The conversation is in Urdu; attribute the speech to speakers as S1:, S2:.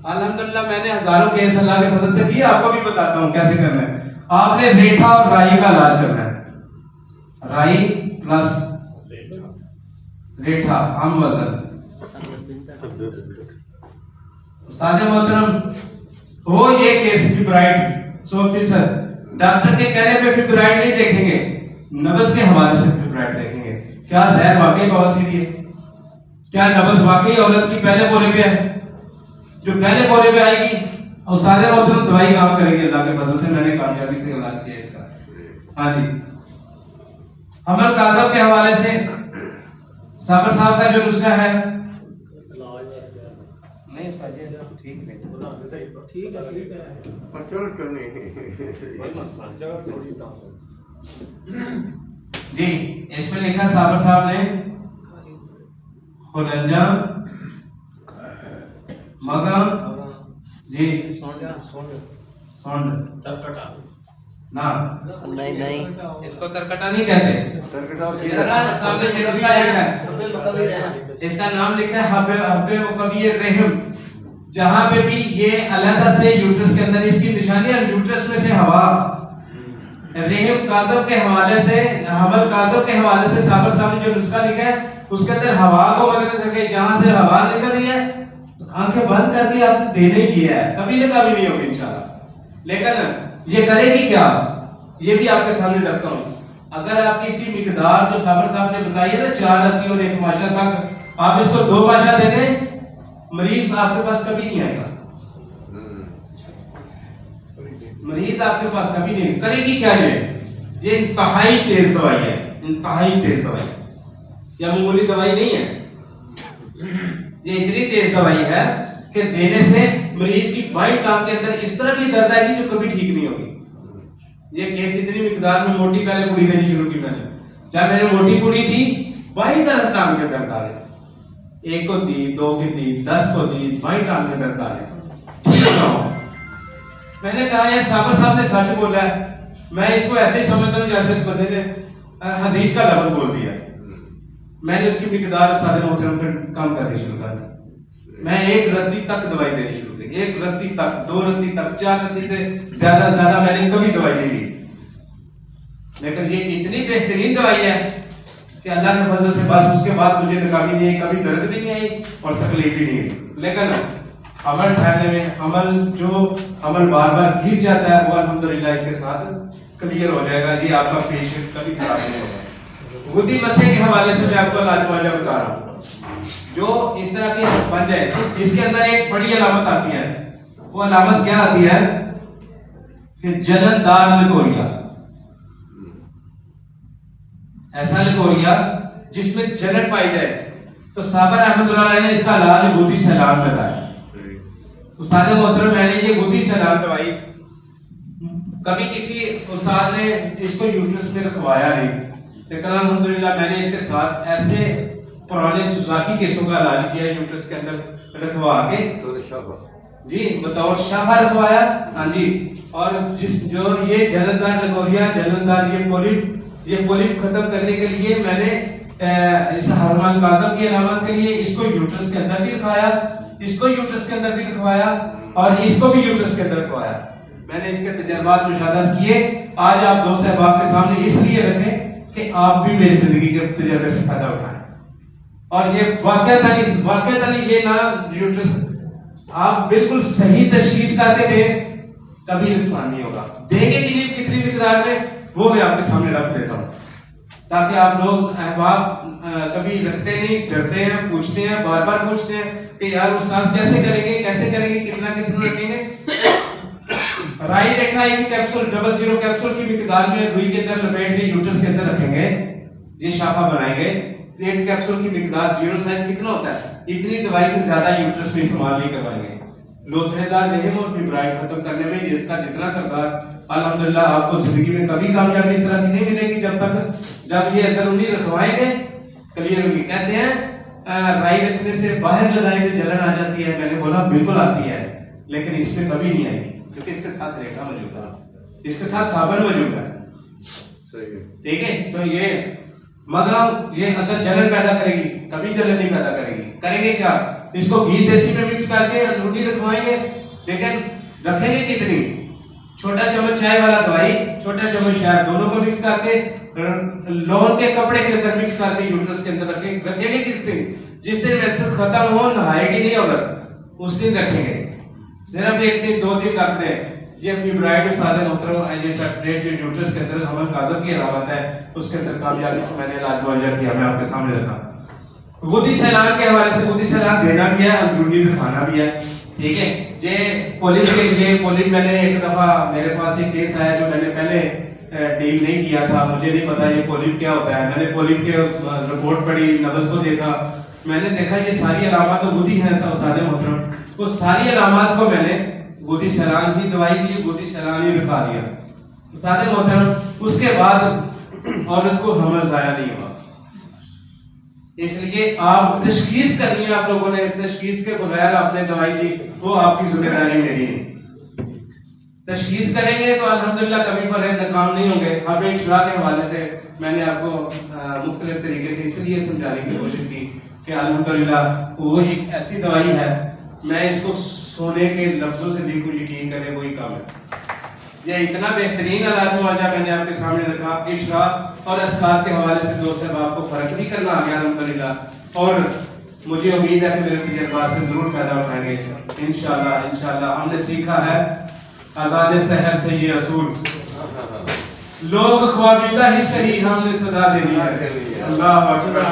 S1: الحمدللہ میں نے ہزاروں کیس اللہ کے فضل سے کیے، آپ کو بھی بتاتا ہوں کیسے کرنا ہے. آپ نے ریٹھا اور رائی کا علاج کرنا ہے. رائی پلس ریٹھا ہم وزن. استاد محترم ہو یہ کیس فیبرائڈ 100%. ڈاکٹر کے کہنے پہ فیبرائڈ نہیں دیکھیں گے، نبض کے حوالے سے فیبرائڈ دیکھیں گے. کیا زہر واقعی بواسیر ہے؟ کیا نبض واقعی عورت کی پہلے پورے پہ ہے؟ جو پہلے پورے پہ آئے گی استاد محترم دوائی کام کرے گی اللہ کے فضل سے. میں نے کامیابی سے علاج کیا اس کا. ہاں جی. حمل کاذب کے حوالے سے صابر صاحب کا جو نسخہ ہے جی اس میں لکھا صابر صاحب نے خلنجا مگم جی سونڈ نا نہیں اس کو ترکٹا نہیں کہتے. اس کا نام لکھا ہے حب مقوی رحم. جہاں پہ بھی یہ علیحدہ سے یوٹرس کے اندر اس کی نشانی ہے، یوٹرس میں سے ہوا رحم کاذب کے حوالے سے حمل کاذب کے حوالے سے صابر صاحب نے جو نسخہ لکھا ہے اس کے اندر ہوا کو مد نظر رکھے. جہاں سے ہوا نکل رہی ہے آنکھیں بند کر کے آپ دینے کی ہے، کبھی نہ کبھی نہیں ہوگی انشاءاللہ. لیکن یہ کرے گی کیا یہ بھی آپ کے سامنے رکھتا ہوں. اگر آپ کی اس کی مقدار جو صابر صاحب نے بتائی ہے نا 4 رتی اور 1 ماشا تک، آپ اس کو 2 ماشا دے دیں مریض آپ کے پاس کبھی نہیں آئے گا. مریض آپ کے پاس کبھی نہیں. کرے گی کیا یہ انتہائی تیز دوائی ہے، انتہائی تیز دوائی یا معمولی دوائی نہیں ہے. یہ اتنی تیز دوائی ہے کہ دینے سے مریض کی بائیں ٹانگ کے اندر اس طرح کی درد آئے گی جو کبھی ٹھیک نہیں ہوگی. یہ کیس اتنی مقدار میں موٹی پہلے پوڑی دینی شروع کی میں نے. جب میں نے موٹی پوڑی دی بائیں طرف ٹانگ کے درد آ رہے، 1 کو دی 2 کی دی 10 کو دی بائیں ٹانگ کے درد آ رہے ٹھیک نہ ہو. میں نے کہا یار صابر صاحب نے سچ بولا ہے. میں اس کو ایسے ہی سمجھتا ہوں جیسے اس بندے نے حدیث کا لفظ بول دیا. میں نے اس کی مقدار استاد محترم پہ کام کرنی شروع کر دی. میں 1 رتی تک دوائی دینی شروع کی. 1 رتی تک 2 رتی تک 4 رتی سے زیادہ میں نے کبھی دوائی نہیں دی. لیکن یہ اتنی بہترین دوائی ہے کہ اللہ کے فضل سے بس اس کے بعد مجھے ناکامی نہیں آئی، کبھی درد بھی نہیں آئی اور تکلیف بھی نہیں آئی. لیکن عمل ٹھہرنے میں عمل بار بار گر جاتا ہے وہ الحمدللہ اس کے ساتھ کلیئر ہو جائے گا. یہ آپ کا پیشنٹ کبھی خراب نہیں ہوگا. غدی مسئلے کے حوالے سے میں آپ کو علاج معالجہ بتا رہا ہوں. جو اس طرح کی بن جائے اس کے اندر ایک بڑی علامت آتی ہے. وہ علامت کیا آتی ہے کہ جلن دار لکوریا. ایسا لکوریا جس میں جلن پائی جائے تو صابر رحمۃ اللہ علیہ نے اس کا علاج غدی سیلان بتایا. استاد محترم میں نے یہ غدی سیلان دوائی کبھی کسی استاد نے اس کو یوٹرس میں رکھوایا نہیں، لیکن الحمدللہ میں نے اس کے ساتھ ایسے پرانے سوزاکی کیسوں کا علاج کیا یوٹرس کے اندر رکھوا کے جی بطور شفا رکھوایا. ہاں جی. اور جو یہ جلندار لکوریا جلندار یہ پولپ ختم کرنے کے لیے میں نے اس ہارمون کاذب کی علامات کے لیے اس کو یوٹرس کے اندر بھی رکھوایا، اس کو یوٹرس کے اندر بھی رکھوایا اور اس کو بھی یوٹرس کے اندر رکھوایا. میں نے اس کے تجربات مشاہدات کیے. آج آپ دوست احباب کے سامنے اس لیے رکھیں کہ آپ بھی میری زندگی کے تجربے سے فائدہ اٹھائیں. اور یہ واقعتاً یہ نہ یوٹرس آپ بالکل صحیح تشخیص کرتے تھے کبھی نقصان نہیں ہوگا. دیں گے کتنی مقدار میں وہ میں آپ کے سامنے رکھ دیتا ہوں تاکہ آپ لوگ احباب کبھی رکھتے نہیں، ڈرتے ہیں، پوچھتے ہیں، بار بار پوچھتے ہیں کہ یار استاد کیسے کریں گے کتنا رکھیں گے. رائی ریٹھا ایک کیپسول 00 کیپسول کی مقدار میں روئی کے اندر لپیٹ کے یوٹرس کے اندر رکھیں گے. یہ شافا بنائیں گے. ایک کیپسول کی مقدار 0 سائز کتنا ہوتا ہے؟ اتنی دوائی سے زیادہ یوٹرس میں استعمال نہیں کروائیں گے. لوتھڑے دار رحم اور فیبرائڈ ختم کرنے میں اس کا جتنا کردار الحمدللہ آپ کو زندگی میں کبھی کامیابی اس طرح کی نہیں ملے گی جب یہ اندرونی رکھوائیں گے کلیئر ہوگی. کہتے ہیں رائی رکھنے سے باہر لگائیں گے جلن آ جاتی ہے. میں نے بولا بالکل آتی ہے لیکن اس میں کبھی نہیں آئے گی کیونکہ اس کے ساتھ ریٹھا موجود ہے، اس کے ساتھ صابن موجود ہے. ٹھیک ہے. تو یہ مگر یہ اندر جلن پیدا کرے گی، کبھی جلن نہیں پیدا کرے گی. کریں گے کیا؟ اس کو گھی دیسی میں مکس کر کے اندرونی رکھوائیں گے، لیکن رکھیں گے کتنی؟ چھوٹا چمچ چائے والا دوائی، چھوٹا چمچ شہد، دونوں کو مکس کر کے لون کے کپڑے کے اندر مکس کر کے یوٹرس کے اندر رکھیں گے کس دن؟ جس دن مینسز ختم ہو، نہائے گی نہیں عورت، اس دن رکھیں گے، صرف 1 دن 2 دن رکھتے ہیں۔ یہ فیبرائڈ استاد محترم، یہ سیپریٹ جو یوٹرس کے اندر حمل کاذب کی علامت ہے، اس کے اندر کامیابی سے میں نے علاج معالجہ کیا، میں آپ کے سامنے رکھا۔ گودی سیلان کے حوالے سے گودی سیلان دینا بھی ہے، اندرونی دکھانا بھی ہے، ٹھیک ہے۔ یہ پولپ کے لیے پولپ میں نے ایک دفعہ میرے پاس ایک کیس آیا جو میں نے پہلے ڈیل نہیں کیا تھا، مجھے نہیں پتا یہ پولپ کیا ہوتا ہے، میں نے پولپ کے رپورٹ پڑھی، نبض کو دیکھا، میں نے دیکھا یہ ساری علامات تو گودی ہیں استاد محترم، اس ساری علامات کو میں نے گودی سیلان کی دوائی دی، گودی سیلان ہی رکھا دیا استاد محترم۔ اس کے بعد عورت کو حمل ضائع نہیں ہوا، اس لیے آپ تشخیص کرنی ہے، آپ لوگوں نے تشخیص کے بغیر آپ نے دوائی دی، وہ آپ کی ذمہ داری میری نہیں۔ تشخیص کریں گے تو الحمدللہ کبھی پر ناکام نہیں ہوں گے۔ اب انشاء کے حوالے سے میں نے آپ کو مختلف طریقے سے اس لیے سمجھانے کی کوشش کی کہ الحمدللہ وہ ایک ایسی دوائی ہے، میں اس کو سونے کے لفظوں سے بھی کوئی یقین کرے وہی کام ہے۔ یہ اتنا بہترین علاج معالجہ میں نے آپ کے سامنے رکھا، اٹھرا اور اسکات کے حوالے سے دوست احباب کو فرق بھی کرنا آ گیا الحمدللہ، اور مجھے امید ہے کہ میرے تجربات سے ضرور فائدہ اٹھائیں گے انشاءاللہ۔ ہم نے سیکھا ہے اذان سحر سے یہ اصول، لوگ خوابیدہ ہی صحیح، ہم نے سزا دینی ہے۔ اللہ اکبر۔